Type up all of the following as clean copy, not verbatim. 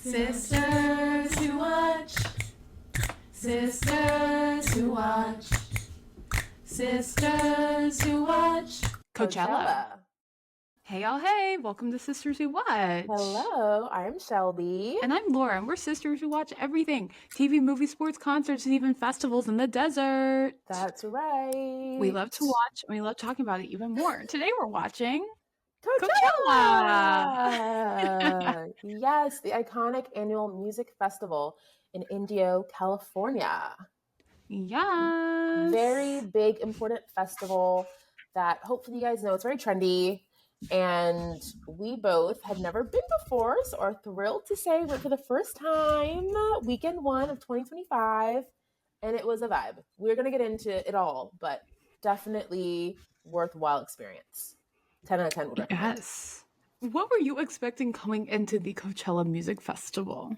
Sisters who watch. Sisters who watch. Sisters who watch. Coachella. Hey y'all, hey, welcome to Sisters Who Watch. Hello, I'm Shelby. And I'm Laura, and we're sisters who watch everything. TV, movies, sports, concerts, and even festivals in the desert. That's right. We love to watch, and we love talking about it even more. Today we're watching Coachella! Yes, the iconic annual music festival in Indio, California. Yes. Very big, important festival that hopefully you guys know. It's very trendy. And we both had never been before, so are thrilled to say we went for the first time, weekend 1 of 2025, and it was a vibe. We're going to get into it all, but definitely worthwhile experience. 10 out of 10 would recommend. Yes. What were you expecting coming into the Coachella Music Festival?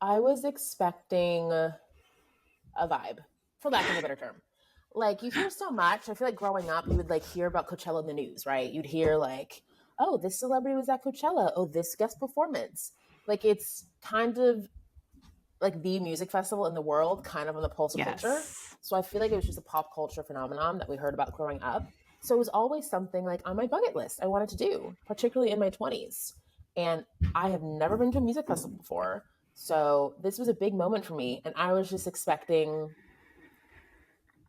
I was expecting a vibe, for lack of a better term. Like, you hear so much. I feel like growing up, you would, like, hear about Coachella in the news, right? You'd hear, like, oh, this celebrity was at Coachella. Oh, this guest performance. Like, it's kind of, like, the music festival in the world, kind of on the pulse of culture. So I feel like it was just a pop culture phenomenon that we heard about growing up. So it was always something, like, on my bucket list I wanted to do, particularly in my 20s. And I have never been to a music festival before. So this was a big moment for me. And I was just expecting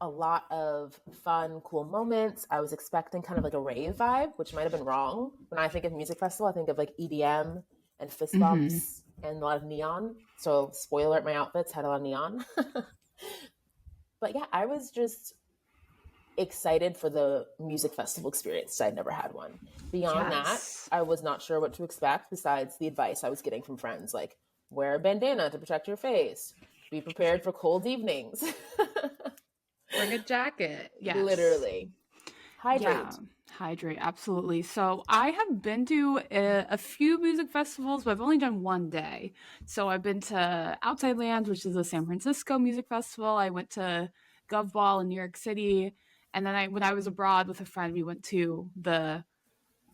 a lot of fun, cool moments. I was expecting kind of like a rave vibe, which might have been wrong. When I think of music festival, I think of like EDM and fist bumps and a lot of neon. So spoiler alert, my outfits had a lot of neon. But yeah, I was just excited for the music festival experience. I'd never had one. Beyond that, I was not sure what to expect besides the advice I was getting from friends, like wear a bandana to protect your face, be prepared for cold evenings. Bring a jacket. Yes. Literally. Hydrate. Yeah, hydrate. Absolutely. So I have been to a few music festivals, but I've only done one day. So I've been to Outside Lands, which is a San Francisco music festival. I went to Gov Ball in New York City. And then when I was abroad with a friend, we went to the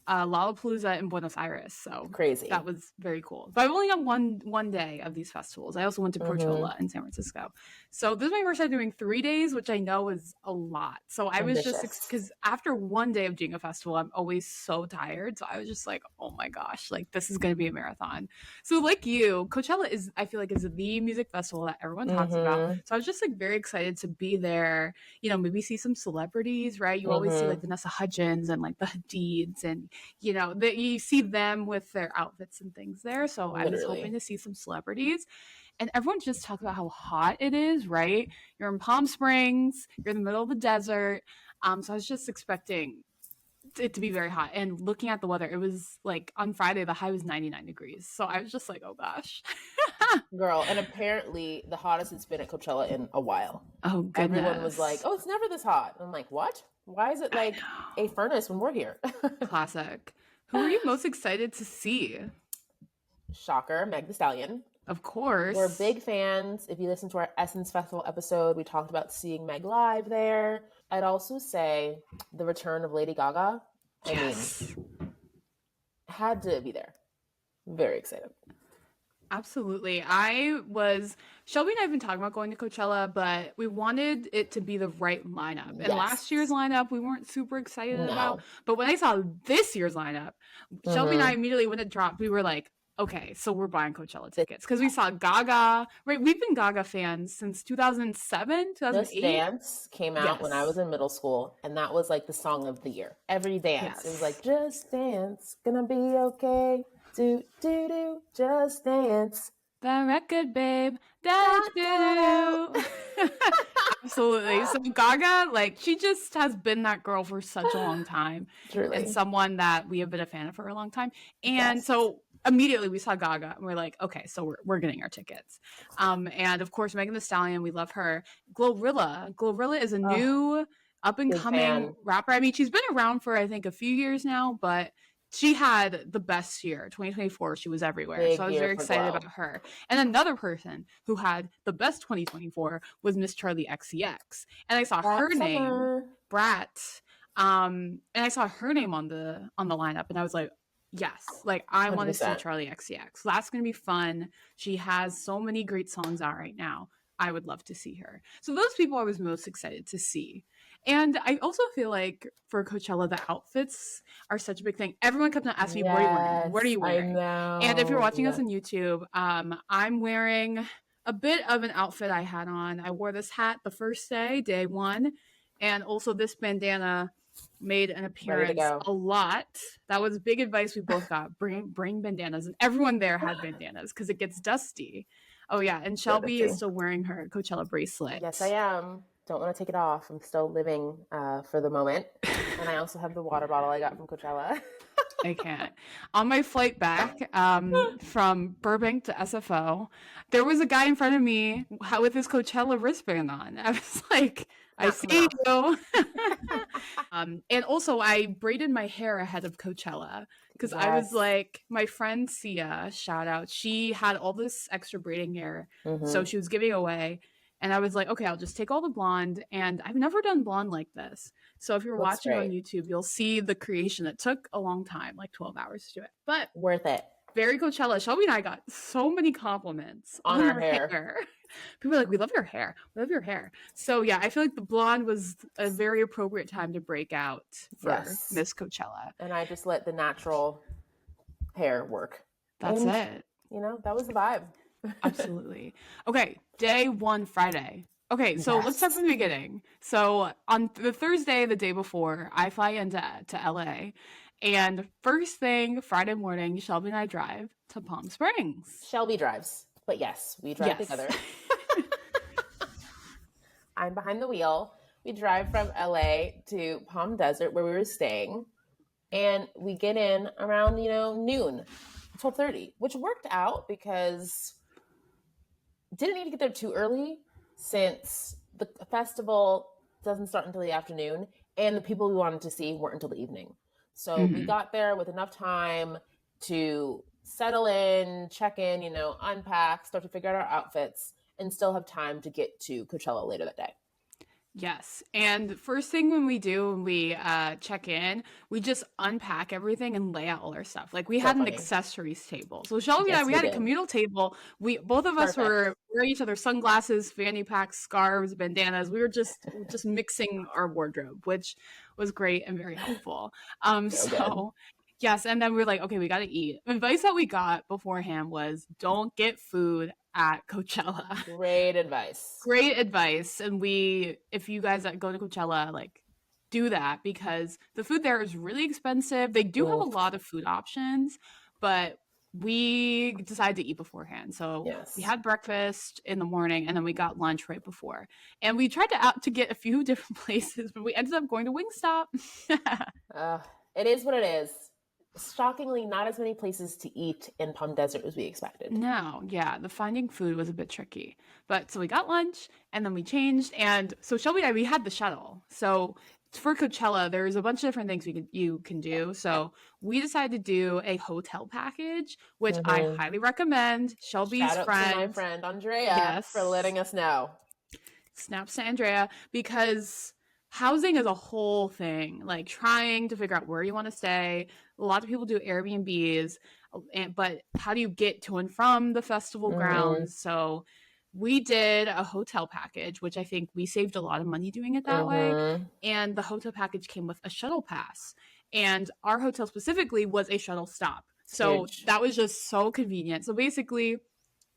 Lollapalooza in Buenos Aires. So crazy. That was very cool. But I've only done one day of these festivals. I also went to Coachella in San Francisco. So this is my first time doing 3 days, which I know is a lot. So I was just, because after one day of doing a festival, I'm always so tired. So I was just like, oh my gosh, like this is going to be a marathon. So like you, Coachella is, I feel like, is the music festival that everyone talks about. So I was just like very excited to be there, you know, maybe see some celebrities, right? You always see like Vanessa Hudgens and like the Hadids, and you know, that you see them with their outfits and things there. So I was hoping to see some celebrities. And everyone just talks about how hot it is, right? You're in Palm Springs, you're in the middle of the desert. So I was just expecting it to be very hot. And looking at the weather, it was like on Friday, the high was 99 degrees. So I was just like, oh gosh. Girl, and apparently the hottest it's been at Coachella in a while. Oh, goodness. Everyone was like, oh, it's never this hot. I'm like, what? Why is it like a furnace when we're here? Classic. Who are you most excited to see? Shocker, Megan Thee Stallion. Of course. We're big fans. If you listen to our Essence Festival episode, we talked about seeing Meg live there. I'd also say the return of Lady Gaga. I mean, had to be there. Very excited. Absolutely. Shelby and I have been talking about going to Coachella, but we wanted it to be the right lineup. And last year's lineup, we weren't super excited about. But when I saw this year's lineup, Shelby and I immediately, when it dropped, we were like, okay, so we're buying Coachella tickets. Because we saw Gaga, right? We've been Gaga fans since 2007, 2008. Just Dance came out when I was in middle school, and that was like the song of the year. Every dance. It was like, just dance, gonna be okay. Do, do, do, just dance. The record, babe. Da, do, do. Absolutely. So Gaga, like, she just has been that girl for such a long time. Truly. And someone that we have been a fan of for a long time. And so immediately we saw Gaga and we're like, okay, so we're getting our tickets. And of course, Megan Thee Stallion, we love her. Glorilla is a new up and coming rapper. I mean, she's been around for, I think, a few years now, but she had the best year. 2024, she was everywhere. So I was very excited about her. And another person who had the best 2024 was Miss Charli XCX. And I saw her name, Brat. And I saw her name on the lineup, and I was like, Yes, like I want to see 100%. Charli XCX. That's going to be fun. She has so many great songs out right now. I would love to see her. So those people I was most excited to see. And I also feel like for Coachella, the outfits are such a big thing. Everyone kept on asking me, what are you wearing? What are Yes, you I wearing? And if you're know. watching us on YouTube, I'm wearing a bit of an outfit I had on. I wore this hat the first day one, and also this bandana made an Ready to appearance go. a lot. That was big advice we both got. Bring bandanas, and everyone there had bandanas because it gets dusty. Oh yeah, and Shelby is still wearing her Coachella bracelet. Yes, I am. Don't want to take it off. I'm still living for the moment. And I also have the water bottle I got from Coachella. I can't. On my flight back from Burbank to SFO, there was a guy in front of me with his Coachella wristband on. I was like, I see you. And also, I braided my hair ahead of Coachella because I was like, my friend Sia, shout out, she had all this extra braiding hair. So she was giving away. And I was like, okay, I'll just take all the blonde. And I've never done blonde like this. So if you're watching on YouTube, you'll see the creation. It took a long time, like 12 hours to do it. But worth it. Very Coachella. Shelby and I got so many compliments on our hair. People are like, we love your hair. We love your hair. So yeah, I feel like the blonde was a very appropriate time to break out for Miss Coachella. And I just let the natural hair work. That's it. You know, that was the vibe. Absolutely. Okay, day one, Friday. Okay, so let's start from the beginning. So on the Thursday, the day before, I fly into LA. And first thing, Friday morning, Shelby and I drive to Palm Springs. Shelby drives, but yes, we drive together. I'm behind the wheel. We drive from LA to Palm Desert where we were staying. And we get in around, noon, 12:30, which worked out because didn't need to get there too early since the festival doesn't start until the afternoon and the people we wanted to see weren't until the evening. So we got there with enough time to settle in, check in, unpack, start to figure out our outfits, and still have time to get to Coachella later that day. Yes. And first thing when we check in, we just unpack everything and lay out all our stuff. Like we had an accessories table. So Shelby and I, we had a communal table. Both of us were wearing each other's sunglasses, fanny packs, scarves, bandanas. We were just mixing our wardrobe, which was great and very helpful. Yes, and then we were like, okay, we got to eat. Advice that we got beforehand was don't get food at Coachella. Great advice. Great advice. And if you guys go to Coachella, like do that because the food there is really expensive. They do have a lot of food options, but we decided to eat beforehand. So we had breakfast in the morning and then we got lunch right before. And we tried to get a few different places, but we ended up going to Wingstop. It is what it is. Shockingly, not as many places to eat in Palm Desert as we expected. No, yeah, the finding food was a bit tricky. But so we got lunch and then we changed. And so Shelby and I, we had the shuttle. So for Coachella, there's a bunch of different things you can do. So we decided to do a hotel package, which I highly recommend. Shelby's Shout out to my friend Andrea for letting us know. Snaps to Andrea because housing is a whole thing, like trying to figure out where you want to stay. A lot of people do Airbnbs, but how do you get to and from the festival grounds? So we did a hotel package, which I think we saved a lot of money doing it that way. And the hotel package came with a shuttle pass. And our hotel specifically was a shuttle stop. So that was just so convenient. So basically,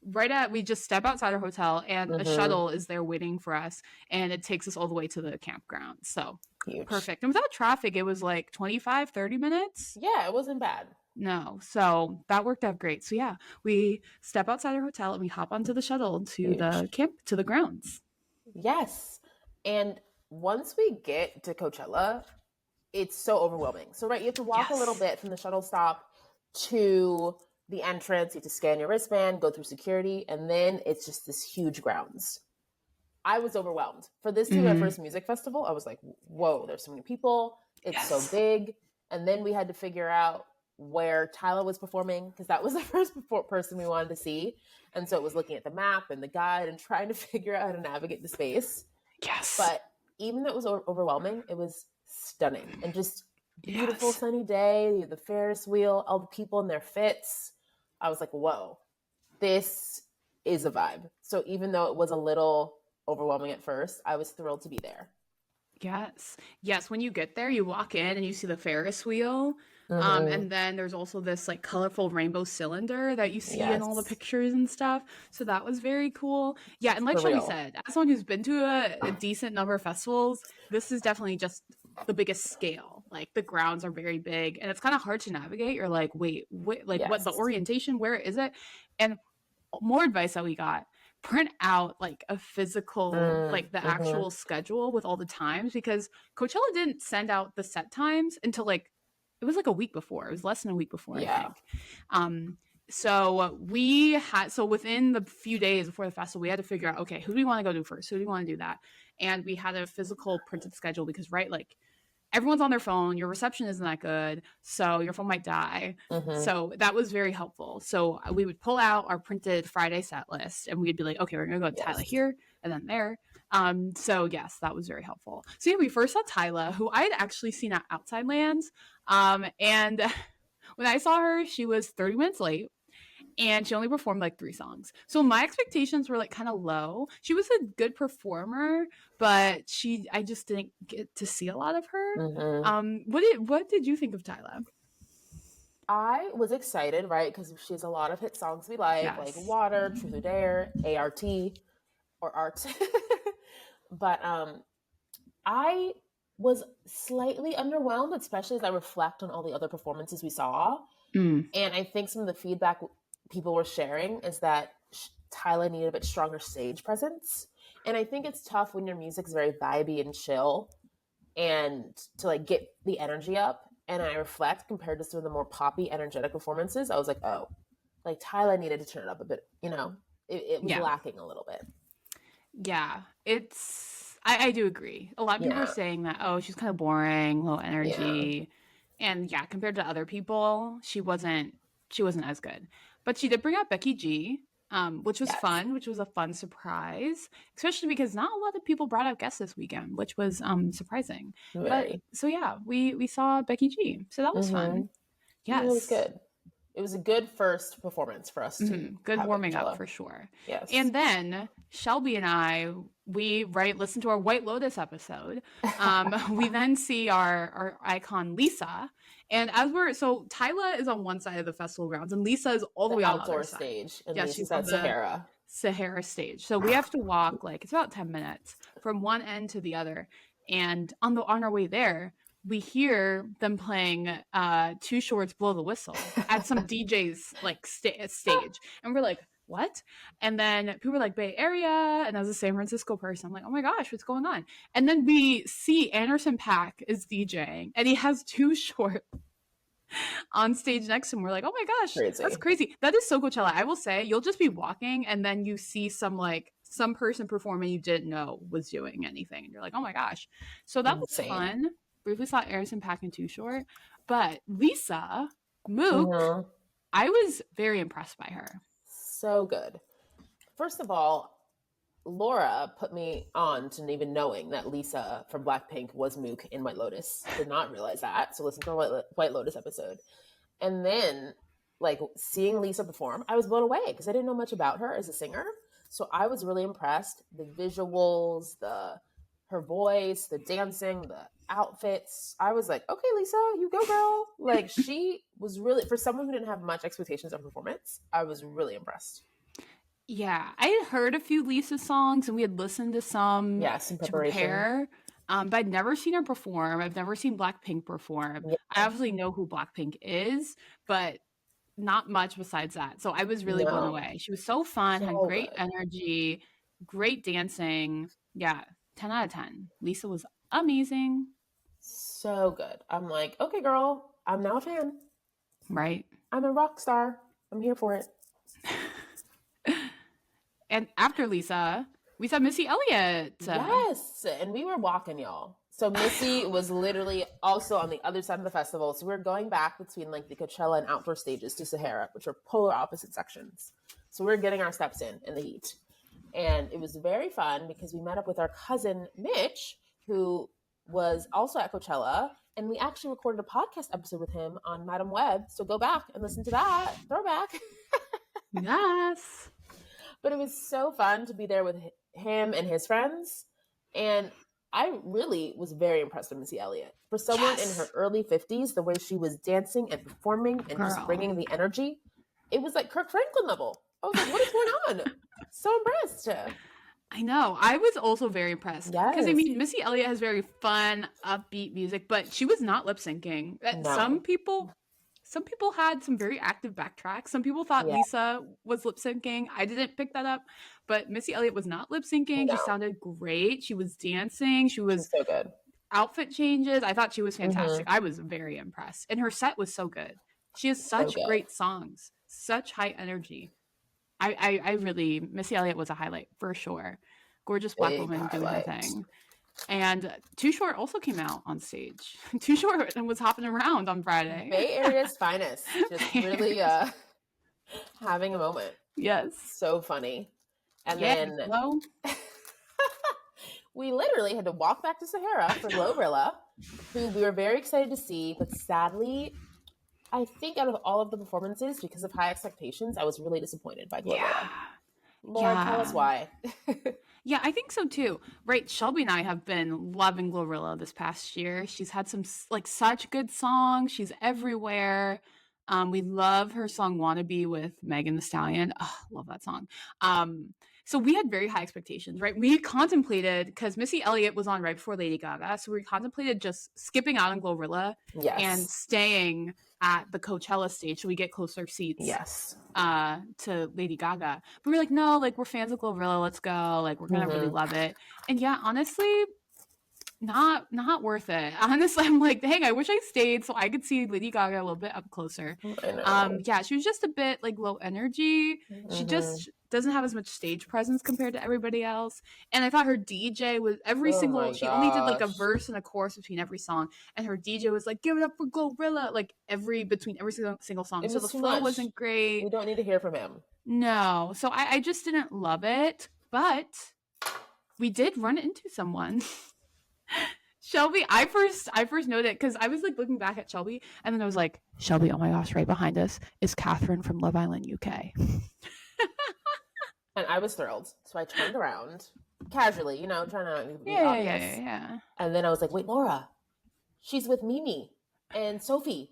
we just step outside our hotel and a shuttle is there waiting for us and it takes us all the way to the campground. So perfect. And without traffic, it was like 25, 30 minutes. Yeah, it wasn't bad. No. So that worked out great. So yeah, we step outside our hotel and we hop onto the shuttle to the camp, to the grounds. Yes. And once we get to Coachella, it's so overwhelming. So, you have to walk a little bit from the shuttle stop to the entrance. You have to scan your wristband, go through security, and then it's just this huge grounds. I was overwhelmed. For this to be my first music festival, I was like, whoa, there's so many people. It's so big. And then we had to figure out where Tyler was performing because that was the first person we wanted to see. And so it was looking at the map and the guide and trying to figure out how to navigate the space. Yes. But even though it was overwhelming, it was stunning. And just beautiful sunny day, the Ferris wheel, all the people in their fits. I was like, whoa, this is a vibe. So even though it was a little overwhelming at first, I was thrilled to be there. Yes. When you get there, you walk in and you see the Ferris wheel. And then there's also this like colorful rainbow cylinder that you see in all the pictures and stuff. So that was very cool. Yeah. And like Shelby said, as someone who's been to a decent number of festivals, this is definitely just the biggest scale. Like the grounds are very big and it's kind of hard to navigate. You're like, wait, like what the orientation, where is it? And more advice that we got, print out like a physical, like the actual schedule with all the times, because Coachella didn't send out the set times until like, it was like a week before. It was less than a week before, I think. So within the few days before the festival, we had to figure out, okay, who do we want to go do first? Who do we want to do that? And we had a physical printed schedule because, right, like everyone's on their phone, your reception isn't that good, so your phone might die. So that was very helpful. So we would pull out our printed Friday set list and we'd be like, okay, we're gonna go to Tyla here and then there. So yes, that was very helpful. So yeah, we first saw Tyla, who I had actually seen at Outside Lands. And when I saw her, she was 30 minutes late. And she only performed like 3 songs. So my expectations were like kind of low. She was a good performer, but I just didn't get to see a lot of her. What did you think of Tyla? I was excited, right? Because she has a lot of hit songs we like Water, Truth or Dare, ART, or Art. But I was slightly underwhelmed, especially as I reflect on all the other performances we saw. And I think some of the feedback people were sharing is that Tyla needed a bit stronger stage presence. And I think it's tough when your music's very vibey and chill and to like get the energy up. And I reflect compared to some of the more poppy, energetic performances, I was like, oh, like Tyla needed to turn it up a bit, you know, it was lacking a little bit. Yeah, I do agree. A lot of people are saying that, oh, she's kind of boring, low energy. And compared to other people, she wasn't as good. But she did bring out Becky G, which was fun, which was a fun surprise, especially because not a lot of people brought out guests this weekend, which was surprising. Very. But so yeah, we saw Becky G. So that was fun. Yes. It was good. It was a good first performance for us too. Good warming up for sure. Yes. And then Shelby and I, we listened to our White Lotus episode. We then see our icon Lisa. And Tyla is on one side of the festival grounds and Lisa is all the way on the other stage. Side. And yeah, she's at Sahara stage. So we have to walk it's about 10 minutes from one end to the other. And on our way there, we hear them playing Too Short's Blow the Whistle at some DJ's stage. And we're like, what? And then people were like, Bay Area. And as a San Francisco person, I'm like, oh my gosh, what's going on? And then we see Anderson .Paak is DJing and he has Too Short on stage next to him. We're like, oh my gosh, that's crazy. That is so Coachella. I will say, you'll just be walking and then you see some person performing you didn't know was doing anything. And you're like, oh my gosh. So that was fun. Briefly saw Anderson .Paak and Too Short. But Lisa, Mook, I was very impressed by her. So good. First of all, Laura put me on to even knowing that Lisa from Blackpink was Mook in White Lotus. Did not realize that. So listen to our White Lotus episode. And then seeing Lisa perform, I was blown away because I didn't know much about her as a singer. So I was really impressed. The visuals, her voice, the dancing, the outfits. I was like, okay, Lisa, you go, girl. She was really, for someone who didn't have much expectations of performance, I was really impressed. Yeah, I had heard a few Lisa songs and we had listened to some to prepare. But I'd never seen her perform. I've never seen Blackpink perform. Yeah. I obviously know who Blackpink is, but not much besides that. So I was really blown away. She was so fun, had great energy, great dancing. Yeah, 10 out of 10. Lisa was amazing. So good. I'm like, okay, girl, I'm now a fan. Right. I'm a rock star. I'm here for it. And after Lisa, we saw Missy Elliott. Yes. And we were walking, y'all. So Missy was literally also on the other side of the festival. So we were going back between the Coachella and outdoor stages to Sahara, which are polar opposite sections. So we were getting our steps in the heat. And it was very fun because we met up with our cousin, Mitch, who was also at Coachella. And we actually recorded a podcast episode with him on Madam Web. So go back and listen to that. Throwback. Yes. But it was so fun to be there with him and his friends. And I really was very impressed with Missy Elliott. For someone in her early 50s, the way she was dancing and performing and just bringing the energy, it was like Kirk Franklin level. I was like, what is going on? So impressed. I know. I was also very impressed. Yes. Because, I mean, Missy Elliott has very fun, upbeat music, but she was not lip syncing. No. Some people had some very active backtracks. Some people thought Lisa was lip syncing. I didn't pick that up, but Missy Elliott was not lip syncing. No. She sounded great. She was dancing. She was so good. Outfit changes. I thought she was fantastic. I was very impressed. And her set was so good. She has such great songs, such high energy. I really, Missy Elliott was a highlight for sure. Gorgeous Black woman doing her thing. And Too Short also came out on stage. Too Short and was hopping around on Friday. Bay Area's finest. Just really having a moment. Yes. So funny. And then we literally had to walk back to Sahara for Glorilla, who we were very excited to see, but sadly, I think out of all of the performances, because of high expectations, I was really disappointed by Glorilla. Yeah. Lauren, tell us why. Yeah, I think so too. Right, Shelby and I have been loving Glorilla this past year. She's had some such good songs. She's everywhere. We love her song "Wannabe" with Megan Thee Stallion. Oh, love that song. So we had very high expectations, right? We contemplated, because Missy Elliott was on right before Lady Gaga, so we contemplated just skipping out on Glorilla and staying at the Coachella stage so we get closer seats to Lady Gaga. But we were like, no, like, we're fans of Glorilla, let's go. Like, we're gonna really love it. And yeah, honestly, not worth it. Honestly, I'm like, dang, I wish I stayed so I could see Lady Gaga a little bit up closer. Yeah, she was just a bit like low energy. She just doesn't have as much stage presence compared to everybody else. And I thought her DJ was she only did like a verse and a chorus between every song. And her DJ was like, give it up for Glorilla, like between every single song. So the flow wasn't great. We don't need to hear from him. No. So I just didn't love it. But we did run into someone. Shelby, I first noted, because I was like looking back at Shelby, and then I was like, Shelby, oh my gosh, right behind us is Catherine from Love Island UK. And I was thrilled. So I turned around casually, trying to be obvious. Yeah. And then I was like, wait, Laura, she's with Mimi and Sophie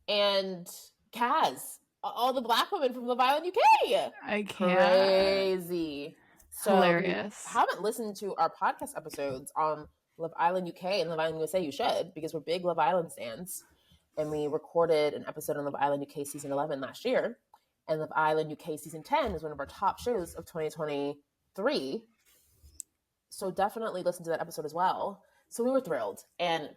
and Kaz, all the Black women from Love Island UK. I can't. Crazy. So hilarious. If you haven't listened to our podcast episodes on Love Island UK and Love Island USA, you should, because we're big Love Island fans. And we recorded an episode on Love Island UK season 11 last year. And Love Island UK season 10 is one of our top shows of 2023. So definitely listen to that episode as well. So we were thrilled. And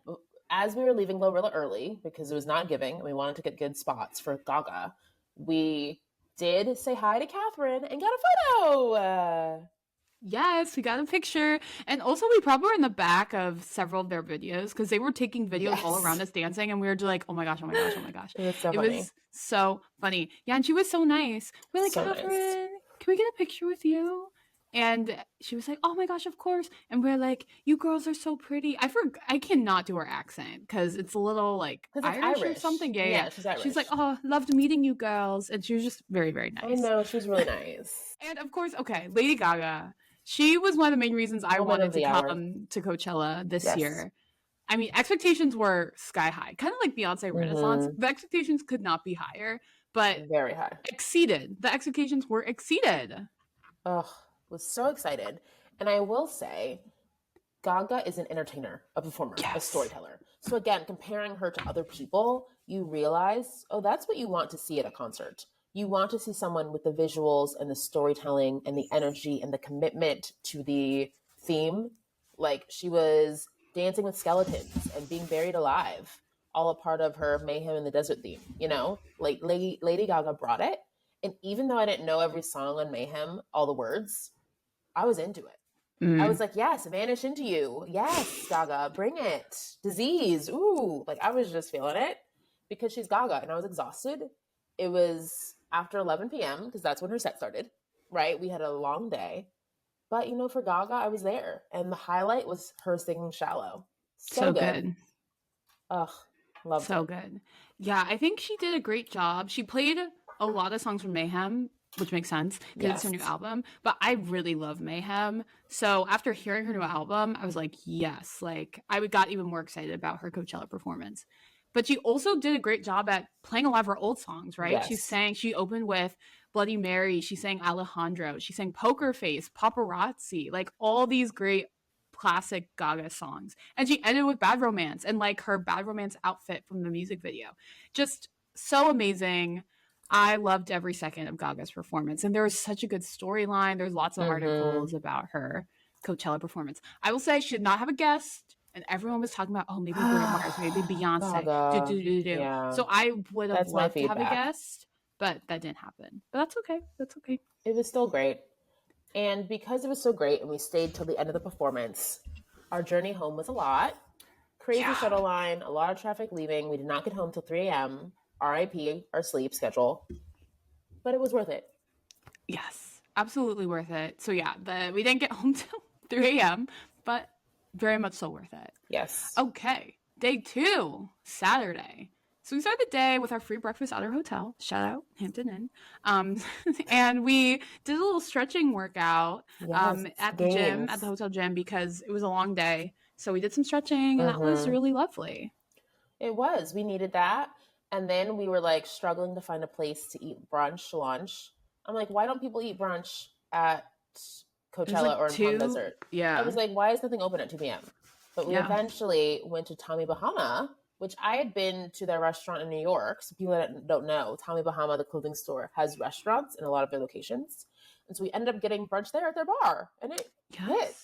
as we were leaving Glorilla early, because it was not giving, and we wanted to get good spots for Gaga, we did say hi to Catherine and got a photo. Yes, we got a picture. And also we probably were in the back of several of their videos, because they were taking videos all around us dancing, and we were just like, oh my gosh. It was so funny. It was so funny. Yeah, and she was so nice. We're like, so Catherine, nice. Can we get a picture with you? And she was like, oh my gosh, of course. And we're like, you girls are so pretty. I cannot do her accent, because it's a little like Irish or something. Yeah. She's Irish. She's like, oh, loved meeting you girls. And she was just very, very nice. I know, she was really nice. And of course, okay, Lady Gaga. She was one of the main reasons I wanted to come to Coachella this year. I mean, expectations were sky high, kind of like Beyonce Renaissance. The expectations could not be higher, but very high. Exceeded. The expectations were exceeded. Ugh, was so excited. And I will say, Gaga is an entertainer, a performer, a storyteller. So again, comparing her to other people, you realize, oh, that's what you want to see at a concert. You want to see someone with the visuals and the storytelling and the energy and the commitment to the theme. Like, she was dancing with skeletons and being buried alive, all a part of her Mayhem in the Desert theme, Like, Lady Gaga brought it. And even though I didn't know every song on Mayhem, all the words, I was into it. I was like, yes, vanish into you. Yes, Gaga, bring it. Disease. Ooh. Like, I was just feeling it because she's Gaga, and I was exhausted. It was after 11 p.m. because that's when her set started, right? We had a long day. But, for Gaga, I was there. And the highlight was her singing Shallow. So good. Ugh, loved So it. good. Yeah, I think she did a great job. She played a lot of songs from Mayhem, which makes sense because it's her new Yes. album. But I really love Mayhem. So after hearing her new album, I was like, yes. Like I got even more excited about her Coachella performance. But she also did a great job at playing a lot of her old songs, right? Yes. She opened with Bloody Mary. She sang Alejandro. She sang Poker Face, Paparazzi, like all these great classic Gaga songs. And she ended with Bad Romance and like her Bad Romance outfit from the music video. Just so amazing. I loved every second of Gaga's performance. And there was such a good storyline. There's lots of articles about her Coachella performance. I will say she did not have a guest. And everyone was talking about, oh, maybe Bruno Mars, maybe Beyonce. Gaga. Do. Yeah. So I would have That's my loved to have a feedback. guest, but that didn't happen. But that's okay. That's okay. It was still great. And because it was so great and we stayed till the end of the performance, our journey home was a lot. Crazy shuttle line, a lot of traffic leaving. We did not get home till 3 a.m. RIP, our sleep schedule. But it was worth it. Yes, absolutely worth it. So yeah, we didn't get home till 3 a.m., but very much so worth it. Yes. Okay, day 2, Saturday. So we started the day with our free breakfast at our hotel. Shout out Hampton Inn. And we did a little stretching workout at the gym, at the hotel gym, because it was a long day. So we did some stretching, and that was really lovely. It was. We needed that. And then we were like struggling to find a place to eat brunch, lunch. I'm like, why don't people eat brunch at Coachella or in Palm Desert? Yeah. I was like, why is nothing open at 2 p.m.? But we eventually went to Tommy Bahama, which I had been to their restaurant in New York. So people that don't know, Tommy Bahama, the clothing store, has restaurants in a lot of their locations. And so we ended up getting brunch there at their bar. And it hit.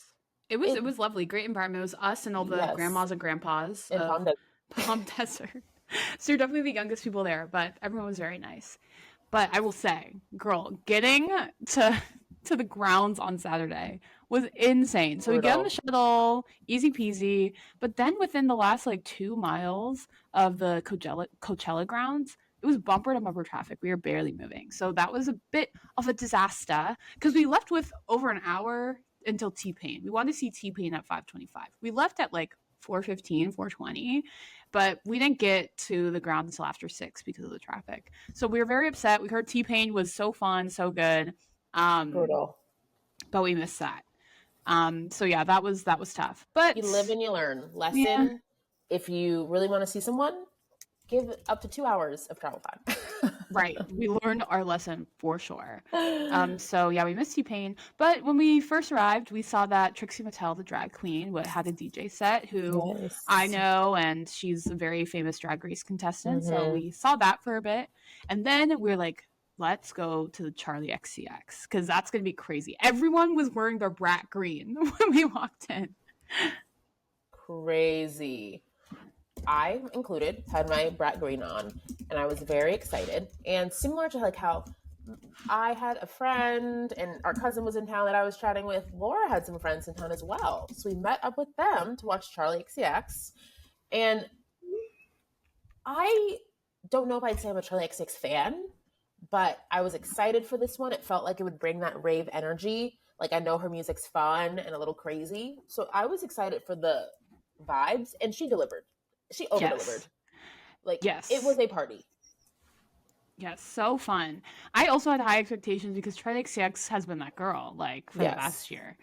It was lovely. Great environment. It was us and all the grandmas and grandpas in of Palm Desert. So you're definitely the youngest people there, but everyone was very nice. But I will say, girl, getting to the grounds on Saturday was insane. So we get on the shuttle, easy peasy. But then within the last like 2 miles of the Coachella grounds, it was bumper to bumper traffic. We were barely moving. So that was a bit of a disaster because we left with over an hour until T-Pain. We wanted to see T-Pain at 5:25. We left at like 4:15, 4:20, but we didn't get to the ground until after 6 because of the traffic. So we were very upset. We heard T-Pain was so fun, so good. Brutal. But we missed that. So yeah, that was tough. But you live and you learn. Lesson, if you really want to see someone, give up to 2 hours of travel time. Right. We learned our lesson for sure. So yeah, we missed T-Pain. But when we first arrived, we saw that Trixie Mattel, the drag queen, had a DJ set who I know, and she's a very famous Drag Race contestant. So we saw that for a bit. And then we were like, let's go to the Charli XCX because that's going to be crazy. Everyone was wearing their brat green when we walked in. Crazy. I included had my brat green on, and I was very excited. And similar to like how I had a friend and our cousin was in town that I was chatting with, Laura had some friends in town as well. So we met up with them to watch Charli XCX. And I don't know if I'd say I'm a Charli XCX fan, but I was excited for this one. It felt like it would bring that rave energy. Like I know her music's fun and a little crazy. So I was excited for the vibes, and she delivered. She over-delivered. It was a party. Yes, so fun. I also had high expectations because Charli XCX has been that girl, like, for the past year.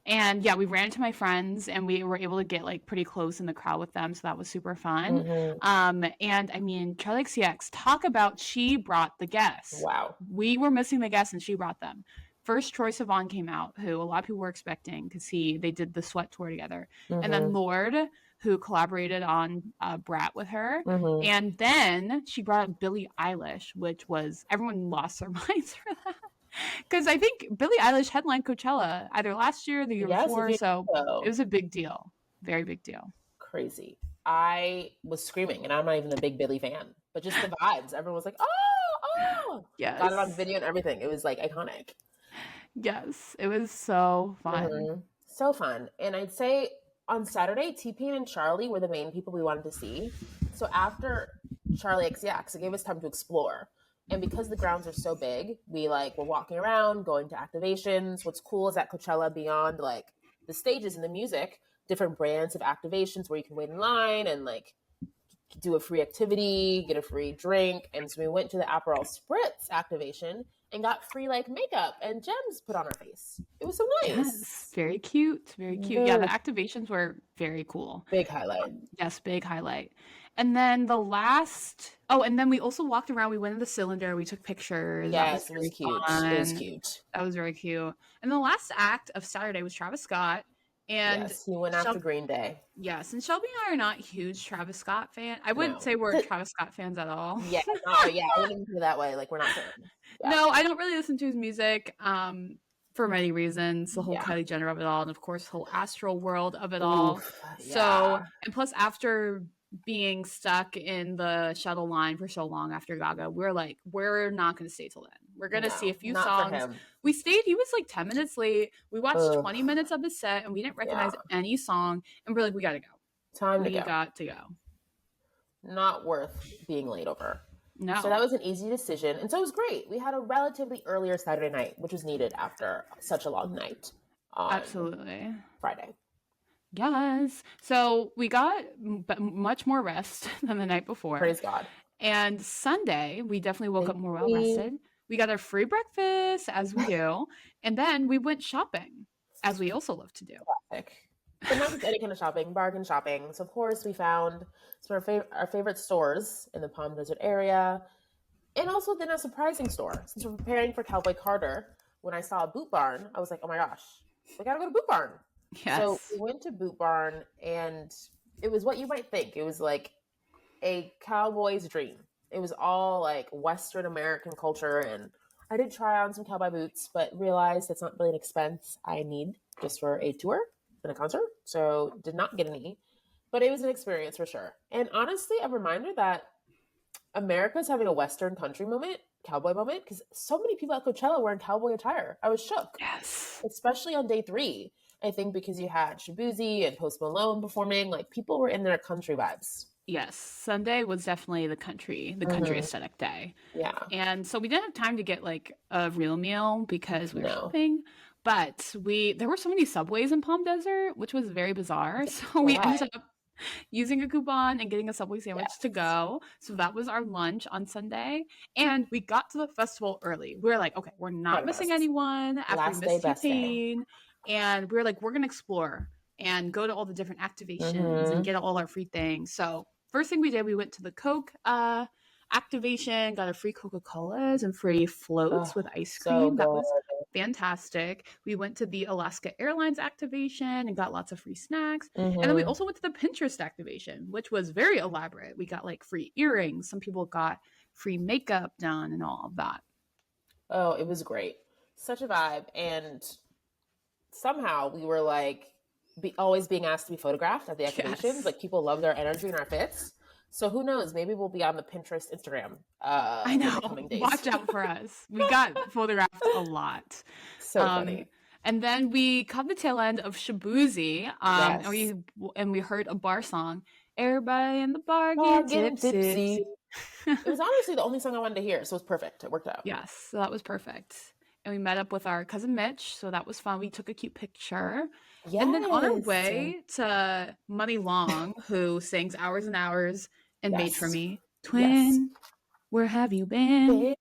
And yeah, we ran into my friends and we were able to get like pretty close in the crowd with them. So that was super fun. And I mean, Charli XCX, talk about she brought the guests. Wow. We were missing the guests and she brought them. First, Troye Sivan came out, who a lot of people were expecting because they did the Sweat tour together. And then Lorde, who collaborated on Brat with her. And then she brought up Billie Eilish, which was, everyone lost their minds for that. Because I think Billie Eilish headlined Coachella either last year or the year before. So it was a big deal. Very big deal. Crazy. I was screaming, and I'm not even a big Billie fan, but just the vibes. Everyone was like, oh. Yes. Got it on video and everything. It was like iconic. Yes. It was so fun. So fun. And I'd say on Saturday, T-Pain and Charli were the main people we wanted to see. So after Charli XCX, it gave us time to explore. And because the grounds are so big, we were walking around, going to activations. What's cool is at Coachella, beyond like the stages and the music, different brands of activations where you can wait in line and like do a free activity, get a free drink. And so we went to the Aperol Spritz activation and got free like makeup and gems put on our face. It was so nice. Yes, very cute. Very cute. Yeah, the activations were very cool. Big highlight. Yes, big highlight. And then and then we also walked around. We went in the cylinder. We took pictures. Yes, it was cute. Fun. It was cute. That was very cute. And the last act of Saturday was Travis Scott. And yes, he went after Green Day. Yes, and Shelby and I are not huge Travis Scott fans. I wouldn't say we're Travis Scott fans at all. Yeah, I wouldn't put it that way. Like, we're not fans. Yeah. No, I don't really listen to his music for many reasons. The whole Kylie Jenner of it all, and of course, the whole Astral World of it all. So, and plus, after being stuck in the shuttle line for so long after Gaga, we're like, we're not going to stay till then. We're going to see a few songs. We stayed. He was like 10 minutes late. We watched 20 minutes of his set, and we didn't recognize any song. And we're like, we got to go. We got to go. Not worth being late over. No. So that was an easy decision. And so it was great. We had a relatively earlier Saturday night, which was needed after such a long night. Absolutely. Friday. Yes. So we got much more rest than the night before. Praise God. And Sunday, we definitely woke up more well rested. We got our free breakfast, as we do. And then we went shopping, as we also love to do. Classic. But not just any kind of shopping, bargain shopping. So, of course, we found some of our favorite stores in the Palm Desert area. And also then a surprising store. Since we're preparing for Cowboy Carter, when I saw a Boot Barn, I was like, oh my gosh, we got to go to Boot Barn. Yes. So we went to Boot Barn, and it was what you might think. It was like a cowboy's dream. It was all like Western American culture, and I did try on some cowboy boots, but realized it's not really an expense I need just for a tour and a concert. So did not get any, but it was an experience for sure. And honestly, a reminder that America's having a Western country moment, cowboy moment, because so many people at Coachella were in cowboy attire. I was shook. Yes. Especially on day 3. I think because you had Shabuzi and Post Malone performing, like people were in their country vibes. Yes, Sunday was definitely the country aesthetic day. Yeah. And so we didn't have time to get like a real meal because we were shopping, but there were so many Subways in Palm Desert, which was very bizarre. So we ended up using a coupon and getting a Subway sandwich to go. So that was our lunch on Sunday. And we got to the festival early. We were like, okay, we're not missing anyone after we missed T-Pain. And we were like, we're going to explore and go to all the different activations and get all our free things. So first thing we did, we went to the Coke activation, got our free Coca-Colas and free floats with ice cream. That was fantastic. We went to the Alaska Airlines activation and got lots of free snacks. And then we also went to the Pinterest activation, which was very elaborate. We got like free earrings. Some people got free makeup done and all of that. Oh, it was great. Such a vibe. And somehow we were like always being asked to be photographed at the activations. Yes. Like people love their energy and our fits. So who knows? Maybe we'll be on the Pinterest, Instagram. I know. In the coming days. Watch out for us. We got photographed a lot. So funny. And then we caught the tail end of Shabuzi. And we heard a bar song. Everybody in the bar getting tipsy. It was honestly the only song I wanted to hear, so it was perfect. It worked out. Yes, so that was perfect. And we met up with our cousin Mitch, so that was fun. We took a cute picture. Yes. And then on our way to Money Long, who sings Hours and Hours and Made for Me. Twin, where have you been?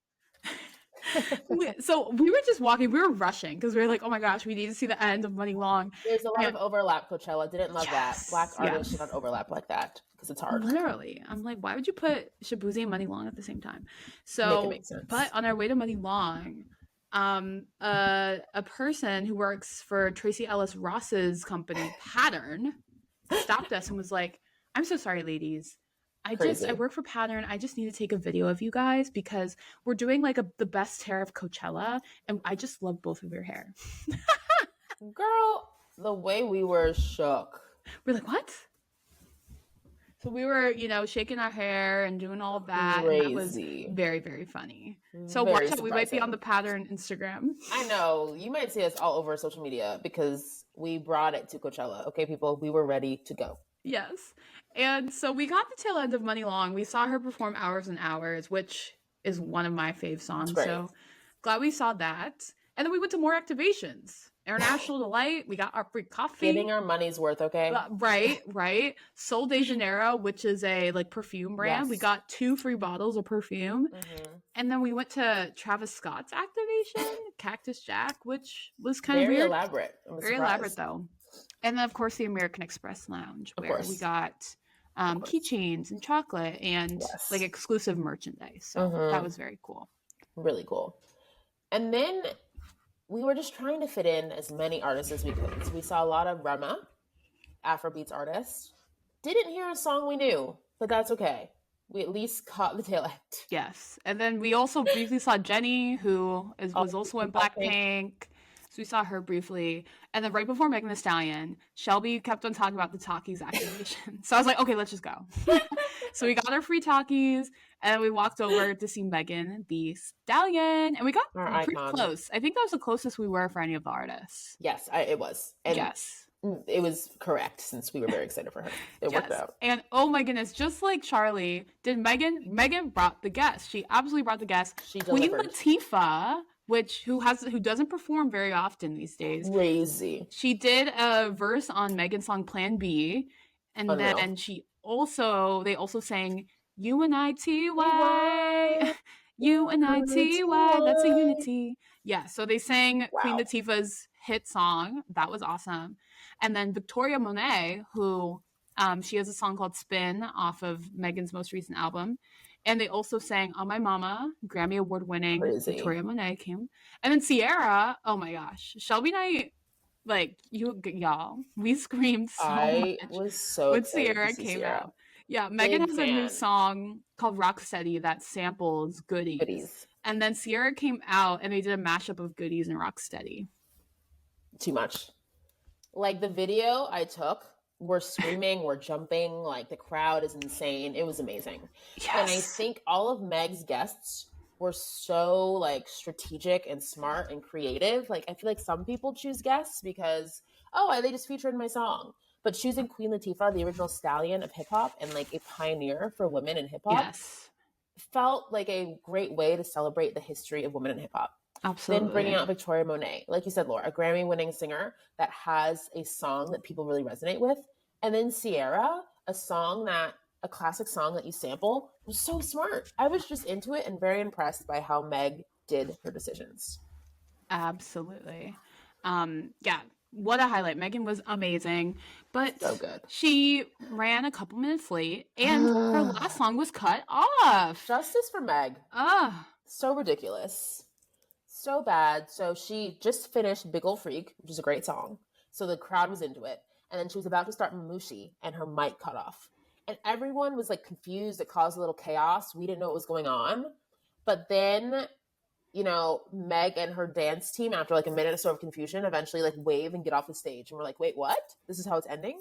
So we were just walking. We were rushing because we were like, oh my gosh, we need to see the end of Money Long. There's a lot of overlap, Coachella. Didn't love that. Black artists should not overlap like that because it's hard. Literally. I'm like, why would you put Shabuzi and Money Long at the same time? So, make sense. But on our way to Money Long, a person who works for Tracy Ellis Ross's company, Pattern, stopped us and was like, I'm so sorry, ladies. I work for Pattern. I just need to take a video of you guys because we're doing like the best hair of Coachella, and I just love both of your hair. Girl, the way we were shook. We're like, what? So we were, shaking our hair and doing all of that. Crazy. And that was very, very funny. So watch out. We might be on the Pattern Instagram. I know. You might see us all over social media because we brought it to Coachella. Okay, people, we were ready to go. Yes. And so we got the tail end of Money Long. We saw her perform Hours and Hours, which is one of my fave songs. So glad we saw that. And then we went to more activations. International Delight, we got our free coffee. Getting our money's worth, okay? Right. Sol de Janeiro, which is a like perfume brand. Yes. We got 2 free bottles of perfume. Mm-hmm. And then we went to Travis Scott's activation, Cactus Jack, which was kind of weird. Elaborate. Very elaborate, though. And then, of course, the American Express Lounge, where we got keychains and chocolate and like exclusive merchandise. So that was very cool. Really cool. And then we were just trying to fit in as many artists as we could. So we saw a lot of Rema, Afrobeats artists. Didn't hear a song we knew, but that's okay. We at least caught the tail end. Yes. And then we also briefly saw Jennie, who was also in Blackpink. So we saw her briefly. And then right before Megan Thee Stallion, Shelby kept on talking about the Takis activation. So I was like, okay, let's just go. So we got our free Takis, and we walked over to see Megan Thee Stallion. And we got pretty close. I think that was the closest we were for any of the artists. Yes, it was. And yes. It was correct, since we were very excited for her. It worked out. And oh my goodness, just like Charli, Megan brought the guests. She absolutely brought the guests. She delivered. Queen Latifah, who doesn't perform very often these days. Crazy. She did a verse on Megan's song Plan B, and then they also sang UNITY. UNITY. That's a unity. Yeah, so they sang Queen Latifah's hit song. That was awesome. And then Victoria Monet, who she has a song called Spin off of Megan's most recent album. And they also sang On My Mama, Grammy Award winning Victoria Monet came. And then Sierra, oh my gosh. Shelby and I, like, y'all, we screamed so much. I was so when Sierra came out. Yeah, Megan has a new song called Rocksteady that samples Goodies. And then Sierra came out and they did a mashup of Goodies and Rocksteady. Too much. Like, the video I took, we're screaming, we're jumping, like, the crowd is insane. It was amazing. Yes. And I think all of Meg's guests were so, like, strategic and smart and creative. Like, I feel like some people choose guests because, they just featured in my song. But choosing Queen Latifah, the original stallion of hip-hop and, like, a pioneer for women in hip-hop, felt like a great way to celebrate the history of women in hip-hop. Absolutely. Then bringing out Victoria Monet, like you said, Laura, a Grammy-winning singer that has a song that people really resonate with. And then Sierra, a classic song that you sample, was so smart. I was just into it and very impressed by how Meg did her decisions. Absolutely. What a highlight. Megan was amazing, but so good. She ran a couple minutes late and her last song was cut off. Justice for Meg. So ridiculous. So bad. So she just finished Big Ol' Freak, which is a great song. So the crowd was into it. And then she was about to start Mamushi and her mic cut off. And everyone was like confused. It caused a little chaos. We didn't know what was going on. But then, Meg and her dance team, after like a minute or so of confusion, eventually like wave and get off the stage. And we're like, wait, what? This is how it's ending?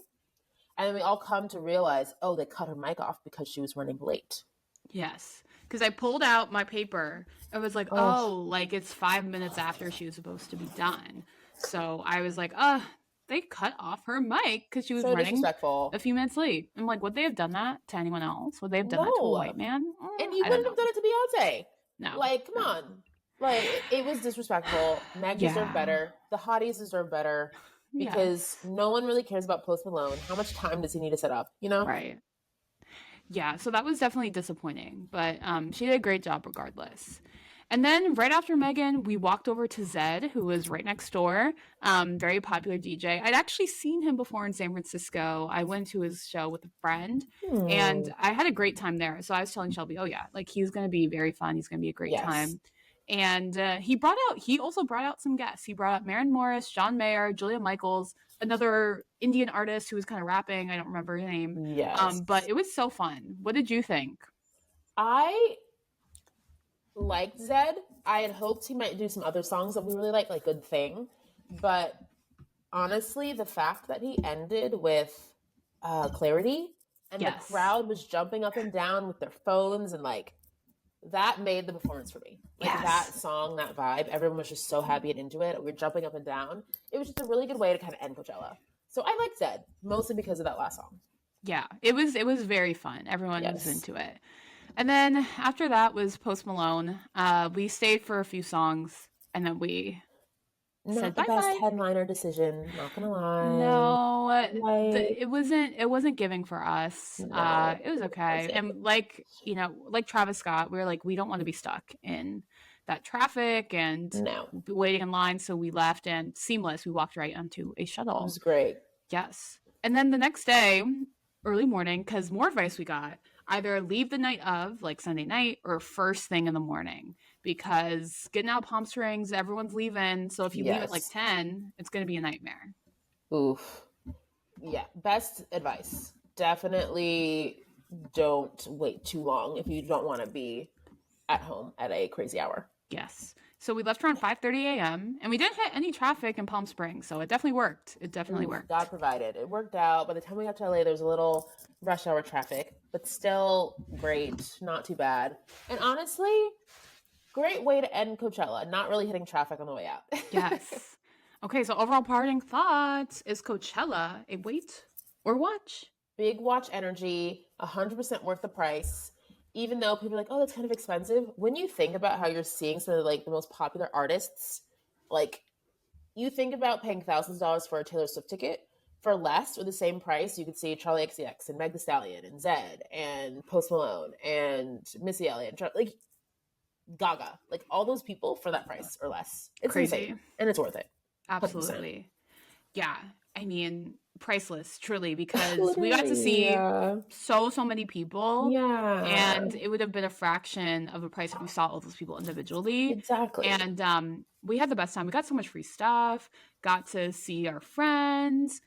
And then we all come to realize, they cut her mic off because she was running late. Yes. Because I pulled out my paper. I was like, like it's 5 minutes after she was supposed to be done. So I was like, they cut off her mic because she was running a few minutes late. I'm like, would they have done that to anyone else? Would they have done that to a white man? And you wouldn't have done it to Beyonce. No. Like, come on. Like, it was disrespectful. Meg deserved better. The hotties deserve better. Because no one really cares about Post Malone. How much time does he need to set up, Right. Yeah, so that was definitely disappointing. But she did a great job regardless. And then right after Megan, we walked over to Zed, who was right next door. Very popular DJ. I'd actually seen him before in San Francisco. I went to his show with a friend, and I had a great time there. So I was telling Shelby, like he's going to be very fun. He's going to be a great time. And he also brought out some guests. He brought out Maren Morris, John Mayer, Julia Michaels, another Indian artist who was kind of rapping. I don't remember her name. Yes. But it was so fun. What did you think? I liked Zed. I had hoped he might do some other songs that we really like Good Thing. But honestly, the fact that he ended with Clarity and the crowd was jumping up and down with their phones and that made the performance for me. That song, that vibe, everyone was just so happy and into it. We were jumping up and down. It was just a really good way to kind of end Coachella. So I liked Zed, mostly because of that last song. Yeah, it was very fun. Everyone was into it. And then after that was Post Malone. We stayed for a few songs, and then we Not the best headliner decision, not gonna lie. No, it wasn't giving for us. No, it was okay. And like Travis Scott, we were like, we don't want to be stuck in that traffic and waiting in line. So we left, and seamless, we walked right onto a shuttle. It was great. Yes. And then the next day, early morning, because more advice we got, either leave the night of, like Sunday night, or first thing in the morning, because getting out of Palm Springs, everyone's leaving. So if you leave at like 10, it's going to be a nightmare. Oof. Yeah. Best advice. Definitely don't wait too long if you don't want to be at home at a crazy hour. Yes. So we left around 5:30 a.m. and we didn't hit any traffic in Palm Springs. So it definitely worked. Worked. God provided. It worked out. By the time we got to LA, there was a little rush hour traffic, but still great. Not too bad. And honestly, great way to end Coachella. Not really hitting traffic on the way out. Yes. Okay. So overall parting thoughts, is Coachella a wait or watch? Big watch energy, 100% worth the price. Even though people are like, oh, that's kind of expensive. When you think about how you're seeing some of like the most popular artists, like you think about paying thousands of dollars for a Taylor Swift ticket for less or the same price. You could see Charli XCX and Megan Thee Stallion and Zedd and Post Malone and Missy Elliott, like Gaga, like all those people for that price or less. It's crazy. Insane. And it's worth it. Absolutely. 100%. Yeah. I mean, priceless, truly, because we got to see so many people. Yeah. And it would have been a fraction of the price if we saw all those people individually. Exactly. And we had the best time. We got so much free stuff, got to see our friends.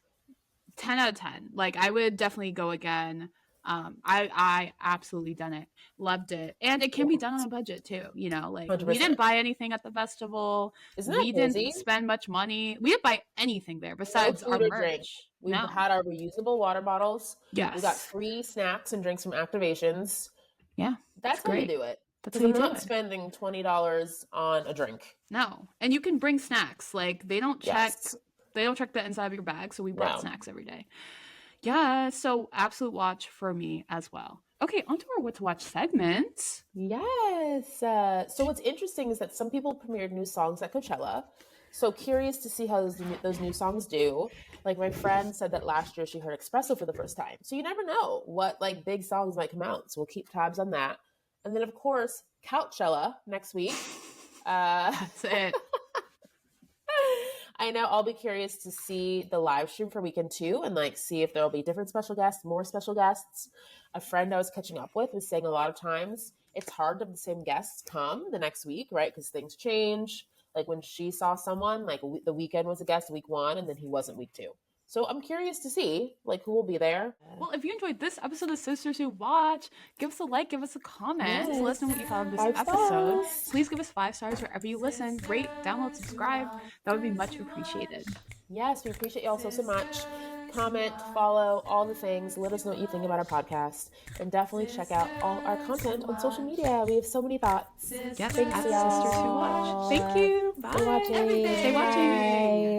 10 out of 10. Like, I would definitely go again. I absolutely done it. Loved it. And it can be done on a budget too. You know, like 100%. We didn't buy anything at the festival. We didn't spend much money. We didn't buy anything there besides our merch. We had our reusable water bottles. Yes. We got free snacks and drinks from activations. Yeah. That's how you do it. Because I'm not spending $20 on a drink. No. And you can bring snacks. Like, they don't check the inside of your bag. So we brought snacks every day. Yeah, so absolute watch for me as well. Okay, on to our What to Watch segment. Yes. So what's interesting is that some people premiered new songs at Coachella. So curious to see how those new songs do. Like my friend said that last year she heard Espresso for the first time. So you never know what like big songs might come out. So we'll keep tabs on that. And then of course, Coachella next week. That's it. I know I'll be curious to see the live stream for weekend 2 and like see if there'll be different special guests, more special guests. A friend I was catching up with was saying a lot of times it's hard to have the same guests come the next week, right? Because things change. Like when she saw someone, like the weekend was a guest week 1 and then he wasn't week 2. So I'm curious to see like who will be there. Well, if you enjoyed this episode of Sisters Who Watch, give us a like, give us a comment. Let us know what you thought of this episode. Please give us 5 stars wherever you listen. Rate, download, subscribe. That would be much appreciated. Yes, we appreciate you all so much. Comment, follow, all the things. Let us know what you think about our podcast. And definitely check out all our content on social media. We have so many thoughts. Yes, at Sisters Who Watch. Thank you. Bye. Stay watching. Stay watching. Bye.